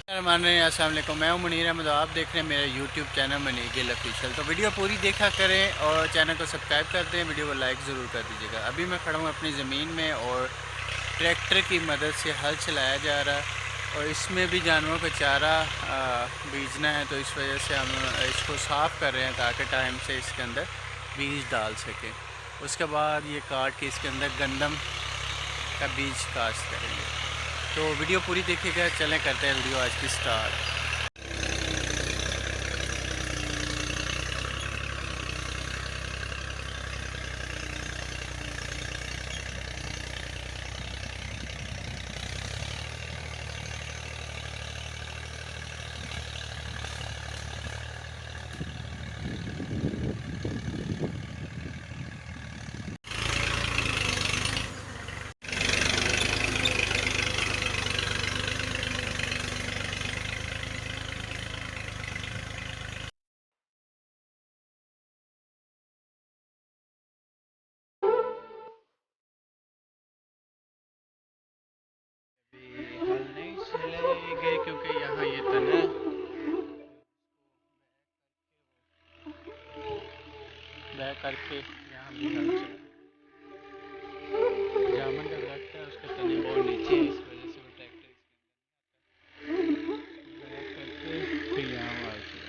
अस्सलाम वालेकुम, मैं हूं मुनीर अहमद। आप देख रहे हैं मेरा YouTube channel Munir Gill official. तो वीडियो पूरी देखा करें और चैनल को सब्सक्राइब कर दें, वीडियो को लाइक ज़रूर कर दीजिएगा। अभी मैं खड़ा हूं अपनी ज़मीन में और ट्रैक्टर की मदद से हल चलाया जा रहा है और इसमें भी जानवरों का चारा बीजना है, तो इस वजह से हम इसको साफ़ कर रहे हैं ताकि टाइम से इसके अंदर बीज डाल सकें। उसके बाद ये काट के इसके अंदर गंदम का बीज काश्त करेंगे। तो वीडियो पूरी देखिएगा। चलें करते हैं वीडियो आज की स्टार्ट। हल नहीं चलेंगे क्योंकि यहाँ ये तना बैक करके यहाँ भी हल चला। जामुन का दरख्त है, उसके तने बहुत नीचे है, इस वजह से वो ट्रैक्टर बैक करके फिर यहाँ हल चला।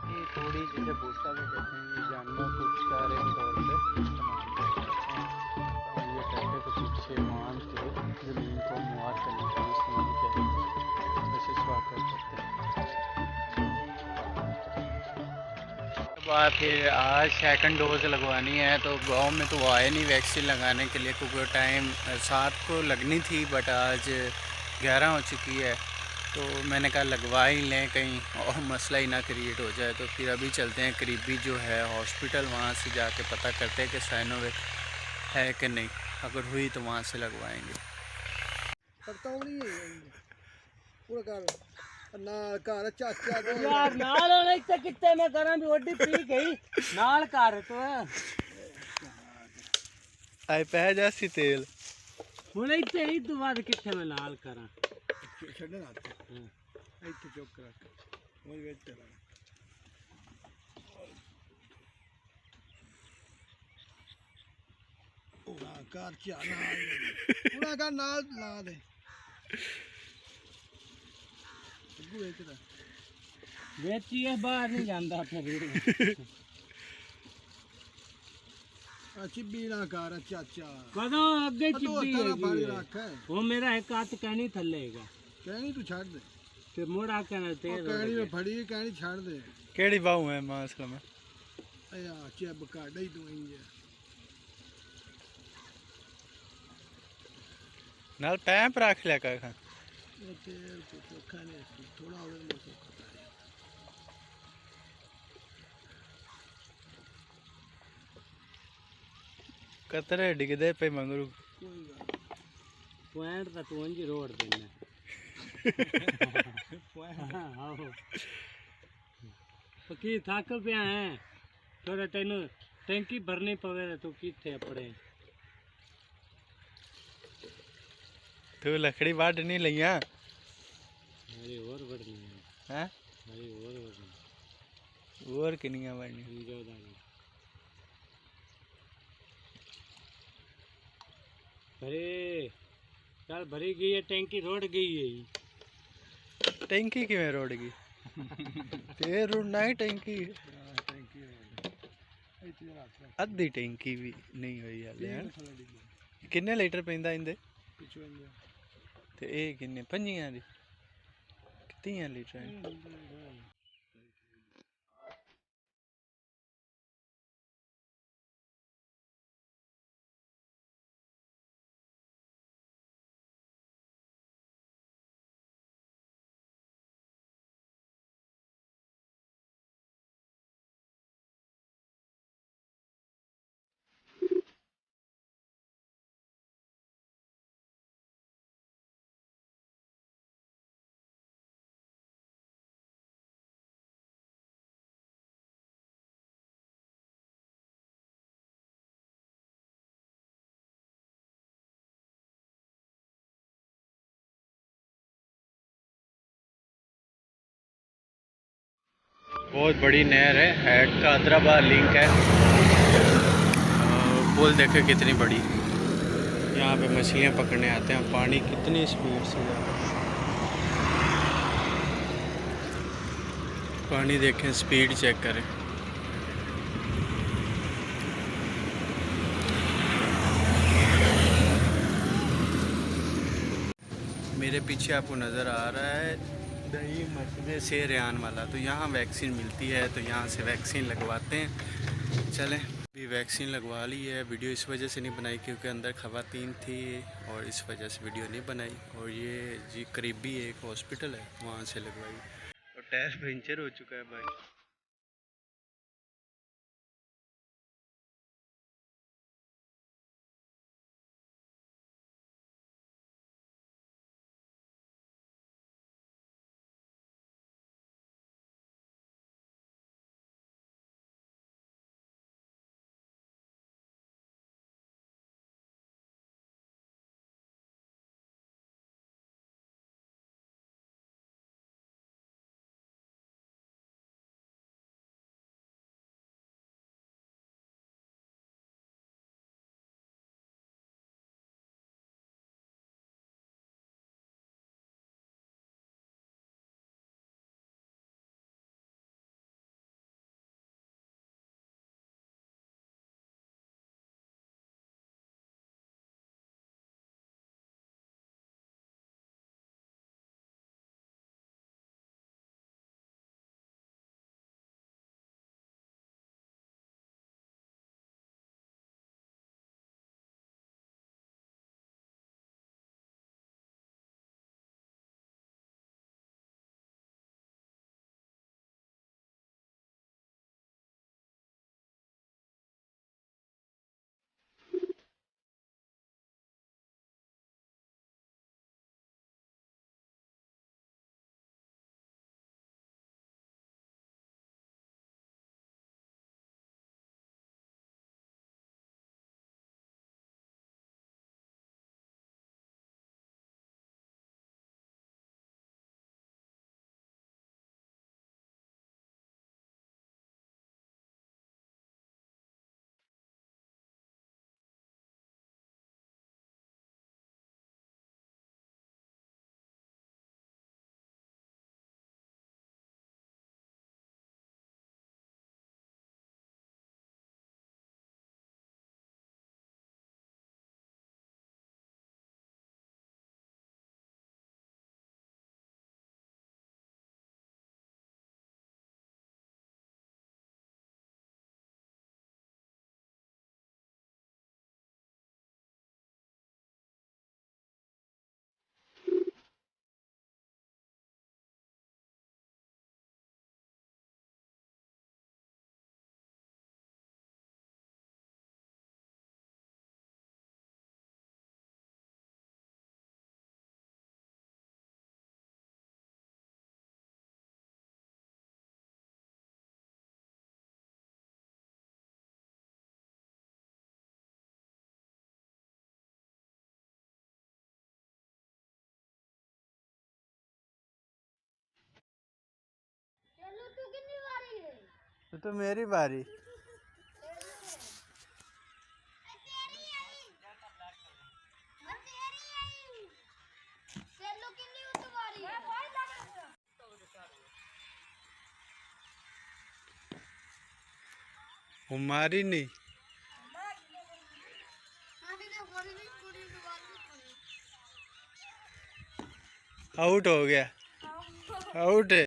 ये थोड़ी जैसे भूसा भी कहते हैं, ये जानवर को चारे के तौर पे इस्तेमाल किया जाता है और ये ट्रैक्टर के पीछे मान के ज़मीन को मुआर करने के लिए इस्तेमाल किया जाता है। वैसे स्वागत करते हैं। बाद फिर आज सेकंड डोज लगवानी है, तो गांव में तो वो आए नहीं वैक्सीन लगाने के लिए क्योंकि टाइम 7 को लगनी थी, बट आज 11 हो चुकी है। तो मैंने कहा लगवा ही लें, कहीं और मसला ही ना क्रिएट हो जाए। तो फिर अभी चलते हैं करीबी जो है हॉस्पिटल, वहाँ से जाके पता करते हैं कि साइनोवेक है कि नहीं। अगर हुई तो वहाँ से लगवाएंगे। यार नाल होने से कितने मैं करा भी ओडी पी गई नाल कर तो आए पै जासी तेल ਹੁਣ ਇੱਥੇ ਹੀ ਤੋਂ ਬਾਅਦ ਕਿੱਥੇ ਮੈਂ ਨਾਲ ਕਰਾਂ ਛੱਡਣ ਹੱਥ ਇੱਥੇ ਚੁੱਕ ਕੇ ਰੱਖ ਉਹ ਵਿੱਚ ਚਲਾ ਪੂਰਾ ਕਰ ਚਾਲਾ ਪੂਰਾ ਕਰ ਨਾਲ ਲਾ ਦੇ ਅੱਗੂ ਵਿੱਚ ਦਾ ਵਿੱਚ ਹੀ ਇਹ ਬਾਹਰ ਨਹੀਂ ਜਾਂਦਾ ਫਿਰ चिब्बी ना कर चाचा कदों अगे चिब्बी है रख वो मेरा एक हाथ कहनी थल्लेगा कहनी तू छाड़ दे ते मुड़ा कहना तेज कहनी में फड़ी कहनी छाड़ दे केड़ी बाहू है मासला में अया चेब का दई तू इंजे नाल पैप रख लिया कर खा ये तेल को चोखा नहीं थोड़ा और में चोखा कतरे डिगदे पे मंगरू कोई गल पॉइंट तो तू अंजी रोड देना आहो तो की थक पिया है थोड़ा तेन टैंकी भरनी पवे तो किथे अपने तू लकड़ी बाढ़ नहीं लिया अरे और बढ़नी हैं अरे और बढ़नी और किनिया बढ़नी 14 अरे चल भरी गई है टैंकी रोड गई है टैंकी किवें रोड़ गई ते रुड़ना ही टैंकी अद्धी टैंकी भी नहीं हुई हाले हैं। किन्ने लीटर पैंदा इंदे ते ए किन्ने 5 दी 30 लीटर बहुत बड़ी नहर है, हेड का हैदराबाद लिंक है। पुल देखे कितनी बड़ी। यहाँ पे मछलियाँ पकड़ने आते हैं। पानी कितनी स्पीड से जा रहा है, पानी देखें, स्पीड चेक करें। मेरे पीछे आपको नज़र आ रहा है दही मस्जिद से रेहान वाला, तो यहाँ वैक्सीन मिलती है, तो यहाँ से वैक्सीन लगवाते हैं। चलें, भी वैक्सीन लगवा ली है। वीडियो इस वजह से नहीं बनाई क्योंकि अंदर ख़वातीन थी और इस वजह से वीडियो नहीं बनाई। और ये जी करीबी एक हॉस्पिटल है, वहाँ से लगवाई। और टायर पंचर हो चुका है भाई। तो मेरी बारी। हमारी नहीं, आउट हो गया, आउट है।